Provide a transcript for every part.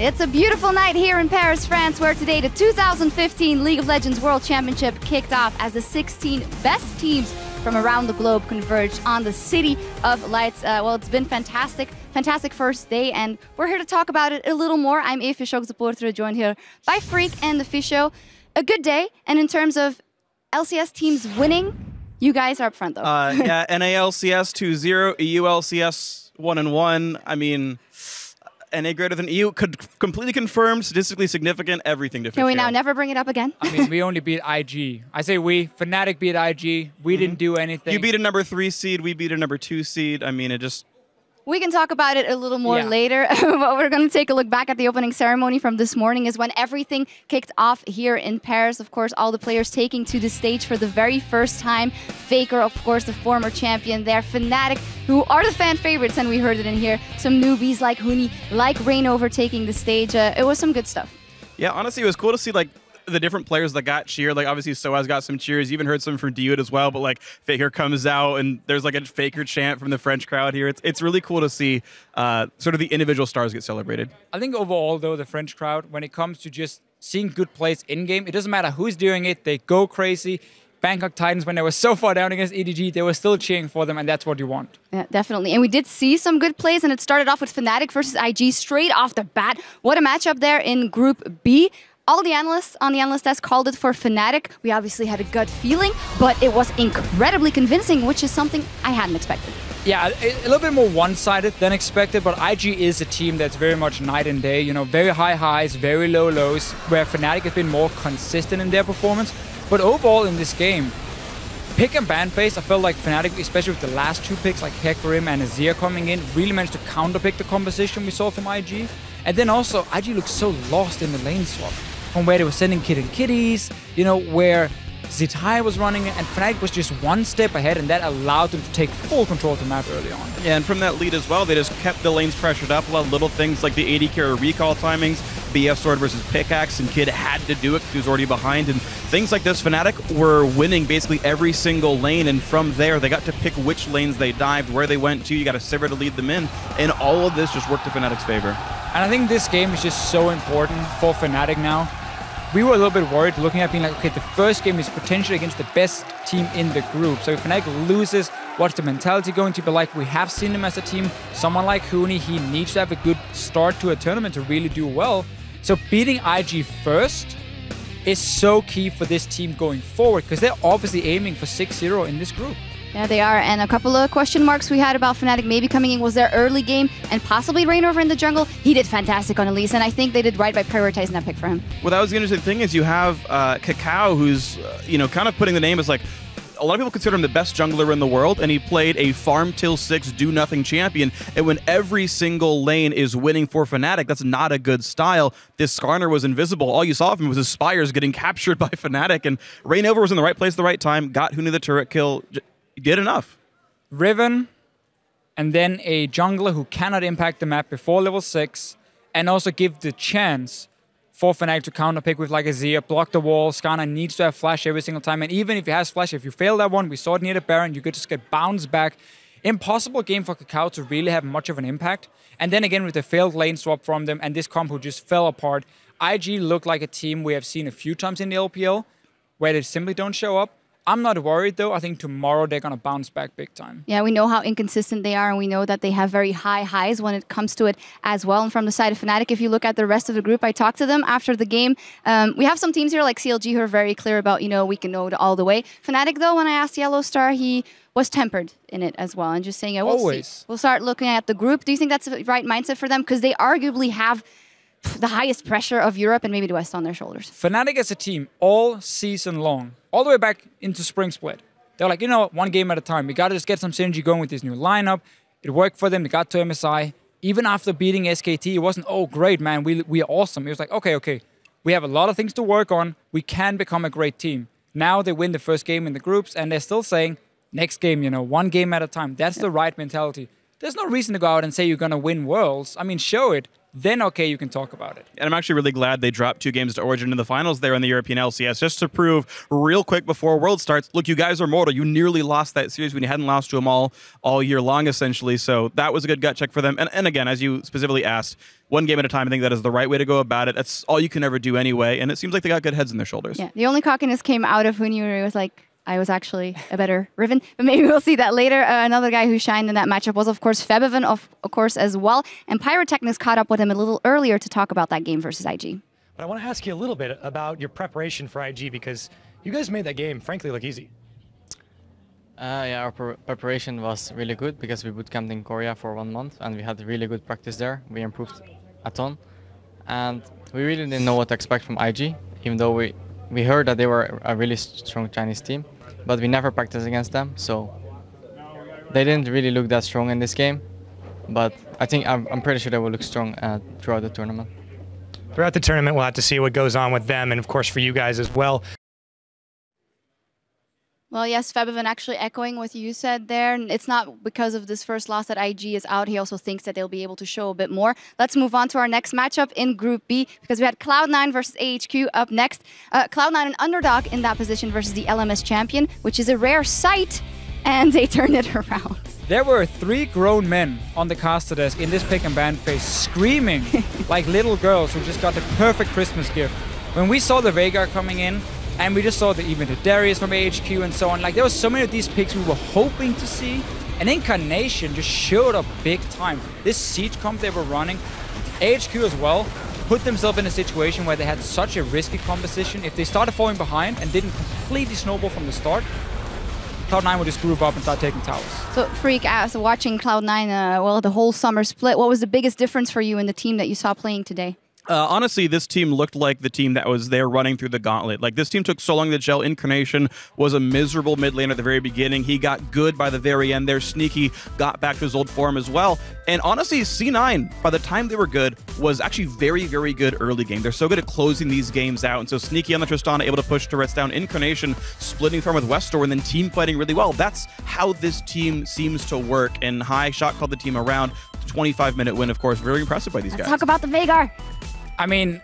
It's a beautiful night here in Paris, France, where today the 2015 League of Legends World Championship kicked off as the 16 best teams from around the globe converged on the City of Lights. Well, it's been fantastic first day, and we're here to talk about it a little more. I'm Eve Fischoks-Porter, joined here by Freak and the Fisho. A good day, and in terms of LCS teams winning, you guys are up front, though. Yeah, NALCS 2-0, EULCS 1-1. I mean, NA greater than EU could completely confirmed, statistically significant, everything to Can we now never bring it up again? I mean, we only beat IG. I say we. Fnatic beat IG. We didn't do anything. You beat a number 3 seed. We beat a number 2 seed. I mean, it just... We can talk about it a little more later, but we're going to take a look back at the opening ceremony from this morning is when everything kicked off here in Paris. Of course, all the players taking to the stage for the very first time. FLICKR, of course, the former champion there. Fnatic, who are the fan favorites, and we heard it in here. Some newbies like Huni, like Rainover taking the stage. It was some good stuff. Yeah, honestly, it was cool to see, like, the different players that got cheered. Like, obviously, Soaz got some cheers. You even heard some from Diud as well. But, like, FLICKR comes out, and there's, like, a FLICKR chant from the French crowd here. It's really cool to see sort of the individual stars get celebrated. I think overall, though, the French crowd, when it comes to just seeing good plays in-game, it doesn't matter who's doing it. They go crazy. Bangkok Titans, when they were so far down against EDG, they were still cheering for them, and that's what you want. Yeah, definitely. And we did see some good plays, and it started off with Fnatic versus IG straight off the bat. What a matchup there in Group B. All the analysts on the analyst desk called it for Fnatic. We obviously had a gut feeling, but it was incredibly convincing, which is something I hadn't expected. Yeah, a little bit more one-sided than expected, but IG is a team that's very much night and day. You know, very high highs, very low lows, where Fnatic has been more consistent in their performance. But overall in this game, pick and ban phase, I felt like Fnatic, especially with the last two picks like Hecarim and Azir coming in, really managed to counterpick the composition we saw from IG. And then also, IG looked so lost in the lane swap. From where they were sending Kid and Kitties, you know, where Zitai was running and Fnatic was just one step ahead, and that allowed them to take full control of the map early on. Yeah, and from that lead as well, they just kept the lanes pressured up. A lot of little things like the AD carry recall timings, BF sword versus pickaxe, and Kid had to do it because he was already behind. And things like this, Fnatic were winning basically every single lane, and from there, they got to pick which lanes they dived, where they went to. You got a Sivir to lead them in, and all of this just worked to Fnatic's favor. And I think this game is just so important for Fnatic now. We were a little bit worried looking at being like, okay, the first game is potentially against the best team in the group. So if Fnatic loses, what's the mentality going to be like? We have seen them as a team. Someone like Huni, he needs to have a good start to a tournament to really do well. So beating IG first is so key for this team going forward because they're obviously aiming for 6-0 in this group. Yeah, they are. And a couple of question marks we had about Fnatic maybe coming in was their early game and possibly Rainover in the jungle. He did fantastic on Elise, and I think they did right by prioritizing that pick for him. Well, that was the interesting thing is you have Kakao, who's, you know, kind of putting the name as like, a lot of people consider him the best jungler in the world, and he played a farm till 6, do nothing champion. And when every single lane is winning for Fnatic, that's not a good style. This Skarner was invisible. All you saw of him was his Spires getting captured by Fnatic, and Rainover was in the right place at the right time, got Huni the turret kill. He did enough. Riven, and then a jungler who cannot impact the map before level 6, and also give the chance for Fnatic to counterpick with like Azir, block the wall. Skarner needs to have flash every single time, and even if he has flash, if you fail that one, we saw it near the Baron, you could just get bounced back. Impossible game for Kakao to really have much of an impact. And then again with the failed lane swap from them, and this combo just fell apart. IG looked like a team we have seen a few times in the LPL, where they simply don't show up. I'm not worried, though. I think tomorrow they're going to bounce back big time. Yeah, we know how inconsistent they are, and we know that they have very high highs when it comes to it as well. And from the side of Fnatic, if you look at the rest of the group, I talked to them after the game. We have some teams here like CLG who are very clear about, you know, we can know it all the way. Fnatic, though, when I asked Yellow Star, he was tempered in it as well. And just saying, yeah, we'll see. We'll start looking at the group. Do you think that's the right mindset for them? Because they arguably have the highest pressure of Europe and maybe the West on their shoulders. Fnatic as a team, all season long, all the way back into Spring Split, they're like, you know what, one game at a time. We got to just get some synergy going with this new lineup. It worked for them. They got to MSI. Even after beating SKT, it wasn't, oh, great, man, we are awesome. It was like, okay, we have a lot of things to work on. We can become a great team. Now they win the first game in the groups, and they're still saying, next game, you know, one game at a time. That's the right mentality. There's no reason to go out and say you're going to win Worlds. I mean, show it. then okay, you can talk about it. And I'm actually really glad they dropped 2 games to Origin in the finals there in the European LCS, just to prove real quick before World starts, look, you guys are mortal. You nearly lost that series when you hadn't lost to them all year long, essentially. So that was a good gut check for them. And again, as you specifically asked, 1 game at a time, I think that is the right way to go about it. That's all you can ever do anyway. And it seems like they got good heads in their shoulders. Yeah, the only cockiness came out of Huni where it was like, I was actually a better Riven, but maybe we'll see that later. Another guy who shined in that matchup was, of course, Febiven, of course, as well. And Pyrotechnics caught up with him a little earlier to talk about that game versus IG. But I want to ask you a little bit about your preparation for IG, because you guys made that game, frankly, look easy. Yeah, our preparation was really good because we bootcamped in Korea for 1 month and we had really good practice there. We improved a ton. And we really didn't know what to expect from IG, even though we heard that they were a really strong Chinese team. But we never practiced against them, so they didn't really look that strong in this game. But I think I'm pretty sure they will look strong throughout the tournament. Throughout the tournament, we'll have to see what goes on with them, and of course for you guys as well. Well, yes, Febiven actually echoing what you said there. It's not because of this first loss that IG is out. He also thinks that they'll be able to show a bit more. Let's move on to our next matchup in Group B, because we had Cloud9 versus AHQ up next. Cloud9 an underdog in that position versus the LMS champion, which is a rare sight, and they turned it around. There were 3 grown men on the caster desk in this pick and ban phase screaming like little girls who just got the perfect Christmas gift. When we saw the Veigar coming in, and we just saw even the Darius from AHQ and so on. Like, there was so many of these picks we were hoping to see. And Incarnation just showed up big time. This siege comp they were running, AHQ as well, put themselves in a situation where they had such a risky composition. If they started falling behind and didn't completely snowball from the start, Cloud9 would just group up and start taking towers. So, Freak, as watching Cloud9, well, the whole summer split, what was the biggest difference for you in the team that you saw playing today? Honestly, this team looked like the team that was there running through the gauntlet. Like, this team took so long to gel. Incarnation was a miserable mid laner at the very beginning. He got good by the very end there. Sneaky got back to his old form as well. And honestly, C9, by the time they were good, was actually very, very good early game. They're so good at closing these games out. And so Sneaky on the Tristana, able to push turrets down. Incarnation splitting farm with Westor, and then team fighting really well. That's how this team seems to work. And High shot called the team around. 25-minute win, of course. Very impressive by these guys. Let's talk about the Veigar. I mean,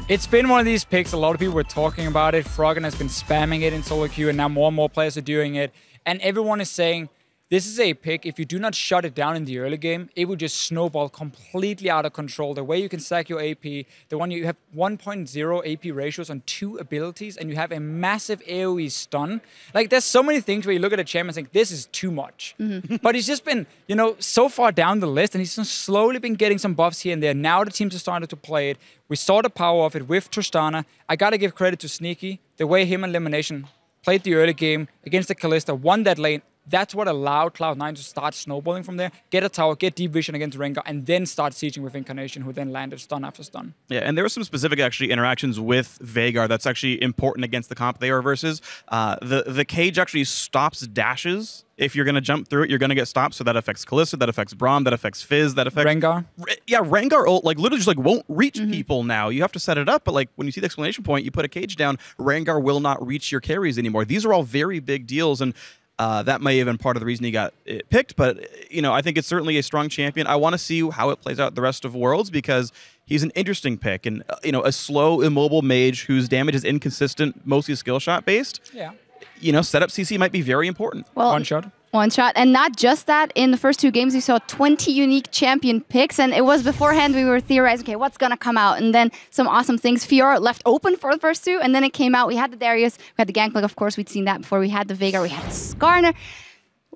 it's been one of these picks. A lot of people were talking about it. Froggen has been spamming it in solo queue, and now more and more players are doing it. And everyone is saying, this is a pick, if you do not shut it down in the early game, it will just snowball completely out of control. The way you can stack your AP, the one you have 1.0 AP ratios on 2 abilities, and you have a massive AoE stun. Like, there's so many things where you look at a champion and think, this is too much. But he's just been, you know, so far down the list, and he's slowly been getting some buffs here and there. Now the teams are starting to play it. We saw the power of it with Tristana. I gotta give credit to Sneaky. The way him and Elimination played the early game against the Kalista, won that lane. That's what allowed Cloud9 to start snowballing from there, get a tower, get deep vision against Rengar, and then start sieging with Incarnation, who then landed stun after stun. Yeah, and there were some specific actually interactions with Veigar that's actually important against the comp they are versus. The cage actually stops dashes. If you're going to jump through it, you're going to get stopped. So that affects Kalista, that affects Braum, that affects Fizz, that affects... Rengar? Yeah, Rengar ult, like, literally just like won't reach people now. You have to set it up, but like when you see the exclamation point, you put a cage down, Rengar will not reach your carries anymore. These are all very big deals, and that may have been part of the reason he got picked, but you know, I think it's certainly a strong champion. I want to see how it plays out the rest of Worlds, because he's an interesting pick, and you know, a slow, immobile mage whose damage is inconsistent, mostly skill shot based. Yeah. You know, setup CC might be very important. Well, one shot. One shot. And not just that, in the first 2 games, we saw 20 unique champion picks. And it was beforehand we were theorizing, okay, what's going to come out? And then some awesome things. Fiora left open for the first 2. And then it came out. We had the Darius. We had the Gangplank, of course. We'd seen that before. We had the Veigar. We had the Skarner.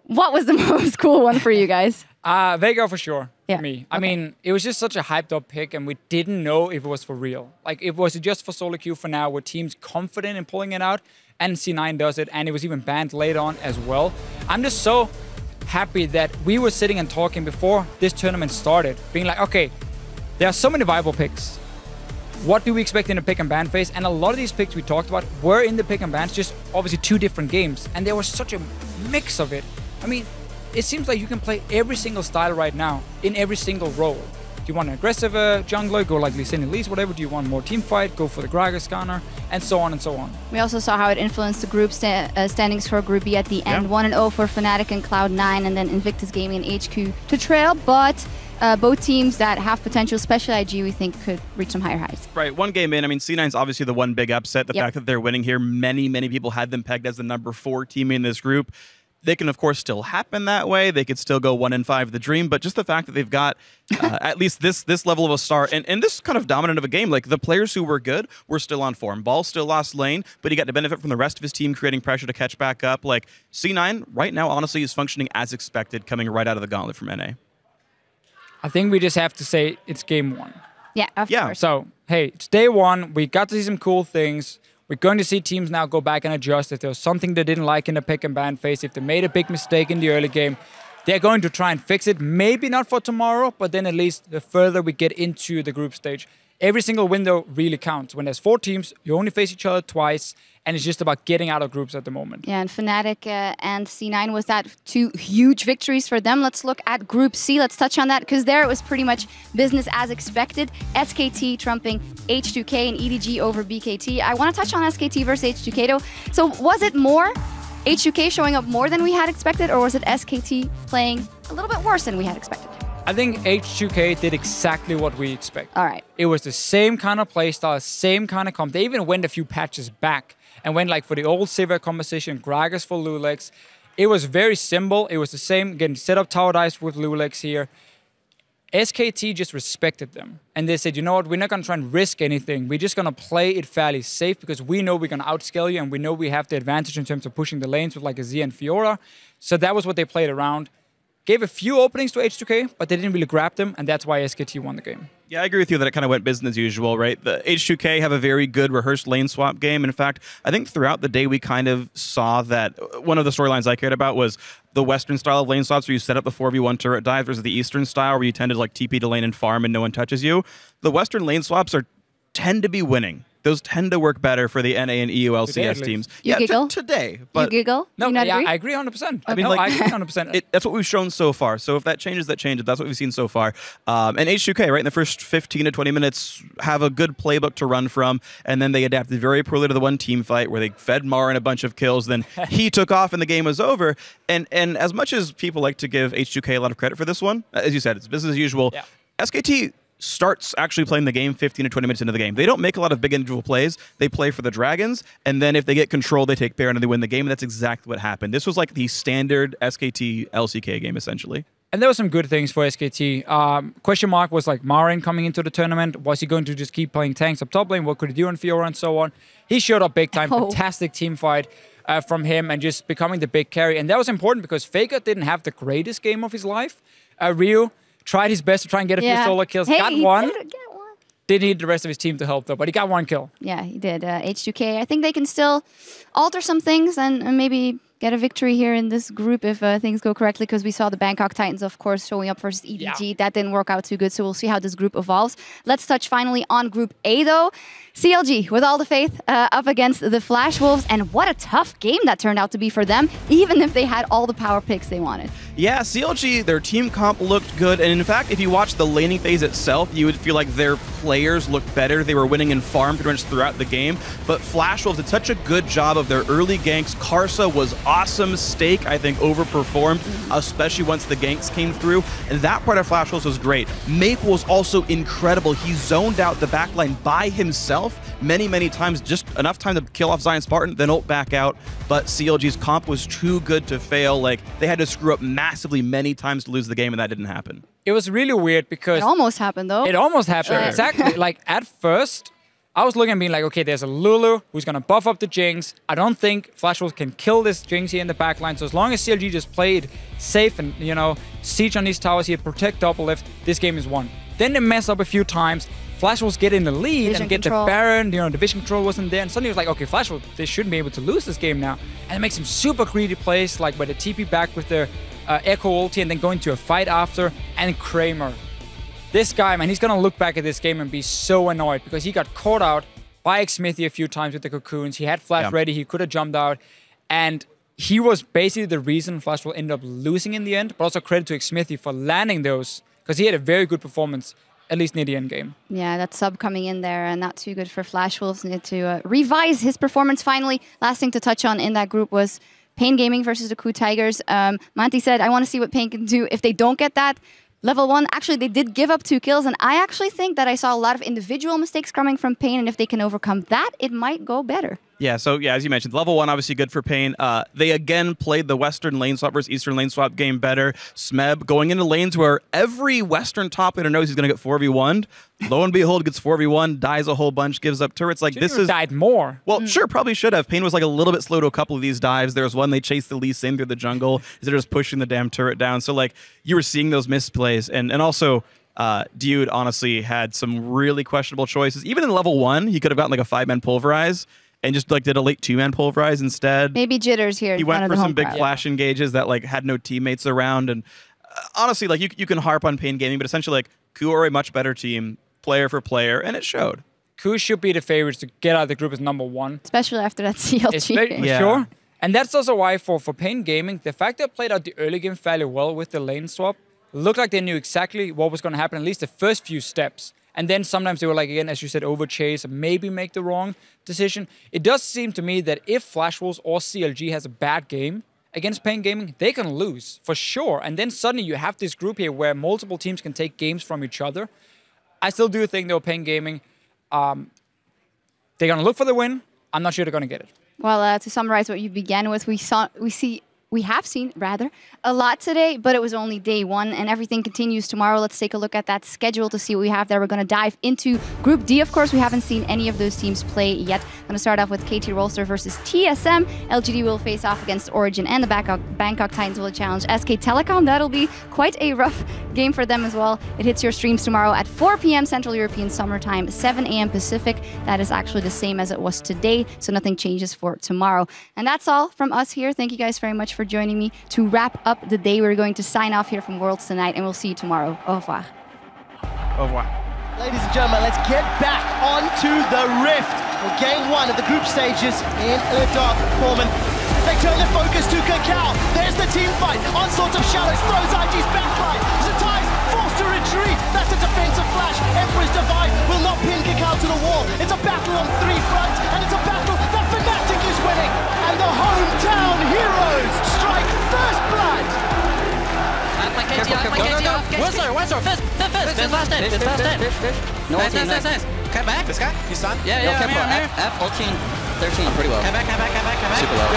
What was the most cool one for you guys? Veigar for sure. Yeah. For me. I mean, it was just such a hyped up pick, and we didn't know if it was for real. Like, it was just for solo queue for now, were teams confident in pulling it out, and C9 does it, and it was even banned later on as well. I'm just so happy that we were sitting and talking before this tournament started, being like, okay, there are so many viable picks. What do we expect in the pick and ban phase? And a lot of these picks we talked about were in the pick and bans, just obviously 2 different games, and there was such a mix of it. I mean, it seems like you can play every single style right now in every single role. Do you want an aggressive jungler? Go like Lee Sin Elise, whatever. Do you want more team fight? Go for the Gragas Skarner, and so on and so on. We also saw how it influenced the group standings for Group B at the end. 1-0 for Fnatic and Cloud9, and then Invictus Gaming and HQ to trail. But both teams that have potential, especially IG, we think could reach some higher highs. Right, one game in. I mean, C9's obviously the one big upset. The fact that they're winning here, many people had them pegged as the number 4 team in this group. They can, of course, still happen that way. They could still go 1-5, the dream. But just the fact that they've got at least this level of a star and this kind of dominant of a game, like the players who were good were still on form. Ball still lost lane, but he got to benefit from the rest of his team creating pressure to catch back up. Like C9 right now, honestly, is functioning as expected, coming right out of the gauntlet from NA. I think we just have to say it's game 1. Yeah, of course. So, hey, it's day 1. We got to see some cool things. We're going to see teams now go back and adjust. If there was something they didn't like in the pick and ban phase, if they made a big mistake in the early game, they're going to try and fix it. Maybe not for tomorrow, but then at least the further we get into the group stage. Every single window really counts. When there's 4 teams, you only face each other twice, and it's just about getting out of groups at the moment. Yeah, and Fnatic and C9 was that 2 huge victories for them. Let's look at Group C. Let's touch on that, because there it was pretty much business as expected. SKT trumping H2K and EDG over BKT. I want to touch on SKT versus H2K, though. So was it more H2K showing up more than we had expected, or was it SKT playing a little bit worse than we had expected? I think H2K did exactly what we expect. All right. It was the same kind of playstyle, same kind of comp. They even went a few patches back and went like for the old Sivir composition, Gragas for Lulex. It was very simple. It was the same, again, set up tower dives with Lulex here. SKT just respected them. And they said, you know what, we're not going to try and risk anything. We're just going to play it fairly safe because we know we're going to outscale you and we know we have the advantage in terms of pushing the lanes with like a Z and Fiora. So that was what they played around. Gave a few openings to H2K, but they didn't really grab them, and that's why SKT won the game. Yeah, I agree with you that it kind of went business as usual, right? The H2K have a very good rehearsed lane swap game. In fact, I think throughout the day we kind of saw that one of the storylines I cared about was the Western style of lane swaps where you set up the 4v1 turret dive versus the Eastern style where you tend to like TP to lane and farm and no one touches you. The Western lane swaps tend to be winning. Those tend to work better for the NA and EULCS teams. You giggle? Today. But you giggle? No, you not agree? I agree 100%. I mean, I agree 100%. That's what we've shown so far. So if that changes, that changes. That's what we've seen so far. And H2K, right, in the first 15 to 20 minutes, have a good playbook to run from, and then they adapted very poorly to the one team fight where they fed Mar in a bunch of kills. Then he took off and the game was over. And as much as people like to give H2K a lot of credit for this one, as you said, it's business as usual. Yeah. SKT starts actually playing the game 15 to 20 minutes into the game. They don't make a lot of big individual plays. They play for the Dragons, and then if they get control, they take Baron and they win the game, and that's exactly what happened. This was like the standard SKT LCK game, essentially. And there were some good things for SKT. Question mark was like Marin coming into the tournament. Was he going to just keep playing tanks up top lane? What could he do on Fiora and so on? He showed up big time. Fantastic team fight from him and just becoming the big carry. And that was important because FLICKR didn't have the greatest game of his life. Ryu tried his best to try and get a few solo kills. Hey, got one. Didn't need the rest of his team to help, though, but he got 1 kill. Yeah, he did. H2K, I think they can still alter some things and maybe get a victory here in this group if things go correctly, because we saw the Bangkok Titans, of course, showing up versus EDG. Yeah. That didn't work out too good, so we'll see how this group evolves. Let's touch finally on Group A, though. CLG, with all the faith, up against the Flash Wolves, and what a tough game that turned out to be for them, even if they had all the power picks they wanted. Yeah, CLG, their team comp looked good, and in fact, if you watch the laning phase itself, you would feel like their players looked better. They were winning in farm pretty much throughout the game, but Flash Wolves did such a good job of their early ganks. Karsa was awesome. Stake, I think, overperformed, especially once the ganks came through, and that part of Flash Wolves was great. Maple was also incredible. He zoned out the backline by himself many times, just enough time to kill off Zion Spartan, then ult back out, but CLG's comp was too good to fail. Like, they had to screw up massively many times to lose the game, and that didn't happen. It was really weird because... It almost happened, though. It almost happened, sure. Exactly. Like, at first, I was looking and being like, okay, there's a Lulu who's going to buff up the Jinx. I don't think Flash Wolves can kill this Jinx here in the backline, so as long as CLG just played safe and, you know, siege on these towers here, protect double lift, this game is won. Then they mess up a few times. Flash Wolves get in the lead vision and get control. the Baron, you know, the vision control wasn't there, and suddenly it was like, okay, Flash Wolves, they shouldn't be able to lose this game now. And it makes some super greedy plays, like where they TP back with their Echo ulti and then go into a fight after, and Kramer. This guy, man, he's gonna look back at this game and be so annoyed because he got caught out by Xmithy a few times with the cocoons. He had flash ready, he could have jumped out, and he was basically the reason Flash will end up losing in the end, but also credit to Xmithy for landing those, because he had a very good performance, at least near the end game. Yeah, that sub coming in there and not too good for Flash Wolves. Need to revise his performance finally. Last thing to touch on in that group was Pain Gaming versus the Coup Tigers. Monty said, I want to see what Pain can do if they don't get that Level 1, actually, they did give up 2 kills, and I actually think that I saw a lot of individual mistakes coming from Pain, and if they can overcome that, it might go better. Yeah, so yeah, as you mentioned, level 1 obviously good for Pain. They again played the Western lane swap versus Eastern lane swap game better. Smeb going into lanes where every Western top laner knows he's going to get 4v1'd. Lo and behold, gets 4v1, dies a whole bunch, gives up turrets. Like this is died more. Well, sure, probably should have. Pain was like a little bit slow to a couple of these dives. There was one they chased the Lee Sin through the jungle. They're just pushing the damn turret down. So like you were seeing those misplays, and also. Dude honestly had some really questionable choices. Even in level 1, he could have gotten like a 5-man pulverize and just like did a late 2-man pulverize instead. Maybe jitters here. He went for some big flash engages that like had no teammates around. And honestly, like you can harp on Pain Gaming, but essentially like KU are a much better team, player for player, and it showed. KU should be the favorites to get out of the group as #1. Especially after that CLG. Yeah. Sure. And that's also why for Pain Gaming, the fact they played out the early game fairly well with the lane swap, looked like they knew exactly what was going to happen, at least the first few steps. And then sometimes they were like, again, as you said, overchase, maybe make the wrong decision. It does seem to me that if Flash Wolves or CLG has a bad game against Pain Gaming, they can lose, for sure. And then suddenly you have this group here where multiple teams can take games from each other. I still do think, though, Pain Gaming, they're going to look for the win. I'm not sure they're going to get it. Well, to summarize what you began with, we have seen a lot today, but it was only day 1 and everything continues tomorrow. Let's take a look at that schedule to see what we have there. We're going to dive into Group D. Of course, we haven't seen any of those teams play yet. I'm going to start off with KT Rolster versus TSM. LGD will face off against Origin, and the Bangkok Titans will challenge SK Telecom. That'll be quite a rough game for them as well. It hits your streams tomorrow at 4 p.m. Central European Summer Time, 7 a.m. Pacific. That is actually the same as it was today, so nothing changes for tomorrow. And that's all from us here. Thank you guys very much for joining me to wrap up the day. We're going to sign off here from Worlds tonight, and we'll see you tomorrow. Au revoir. Au revoir. Ladies and gentlemen, let's get back onto the Rift for game 1 of the group stages in the dark. Foreman. They turn their focus to Kakao. There's the team fight. Onslaught of Shadows throws IG's backline. Zatai's forced to retreat. That's a defensive flash. Emperor's Divide will not pin Kakao to the wall. It's a battle on 3 fronts, and it's a battle that Fnatic is winning. And the hometown heroes strike first blood. Nice. Cut back. This guy? He's done? Yeah, F, 14, 13. I'm pretty low. Cut back. Super low.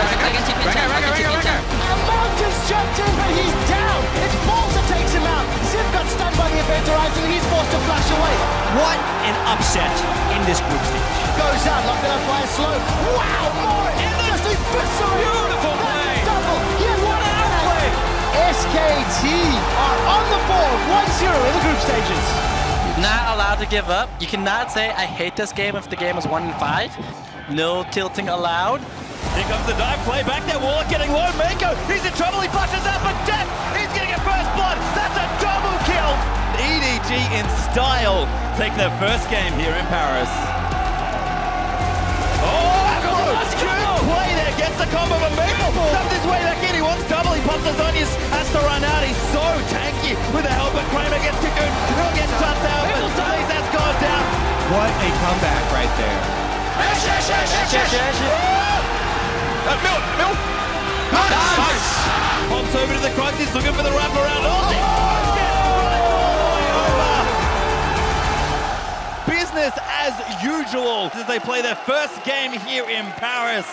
Mountains jumped in, but he's down. It's Balls that takes him out. Ziv got stunned by the event horizon, and he's forced to flash away. What an upset in this group stage. Goes out, not gonna fly slow. Wow, Morin just eviscerates. Beautiful play. Double. Yeah, what an outplay. SKT are on the board, 1-0 in the group stages. Not allowed to give up. You cannot say, I hate this game if the game is 1-5. No tilting allowed. Here comes the dive play back there. Warlock getting low. Mako, he's in trouble. He flashes out, but Death, he's going to get first blood. That's a double kill. EDG in style take their first game here in Paris. Oh, good play there. Gets the combo from Mako. Comes his way back in. He wants double. He pops his onions. Has to run out. He's so tanky with the help, but Kramer gets Cocoon. He'll get shut down, but Blaze has gone down. What a comeback right there. Mill! Nice! Pops over to the Crocs, he's looking for the wraparound. Business as usual as they play their first game here in Paris.